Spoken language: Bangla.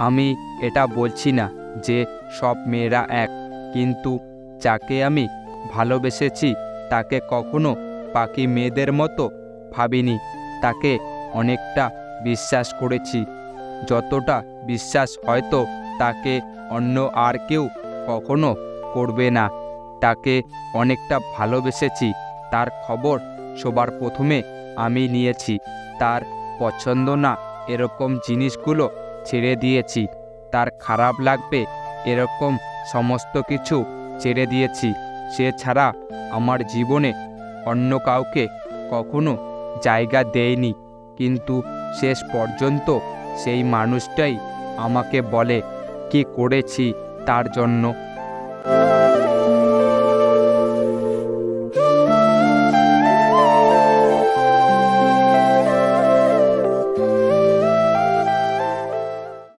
আমি এটা বলছি না যে সব মেয়েরা এক, কিন্তু যাকে আমি ভালোবেসেছি তাকে কখনো বাকি মেয়েদের মতো ভাবিনি। তাকে অনেকটা বিশ্বাস করেছি, যতটা বিশ্বাস হয়তো তাকে অন্য আর কেউ কখনো করবে না। তাকে অনেকটা ভালোবেসেছি, তার খবর সবার প্রথমে আমি নিয়েছি। তার পছন্দ না এরকম জিনিসগুলো ছেড়ে দিয়েছি, তার খারাপ লাগবে এরকম সমস্ত কিছু ছেড়ে দিয়েছি। সে ছাড়া আমার জীবনে অন্য কাউকে কখনো জায়গা দেয়নি, কিন্তু শেষ পর্যন্ত সেই মানুষটাই আমাকে বলে কি করেছি তার জন্য।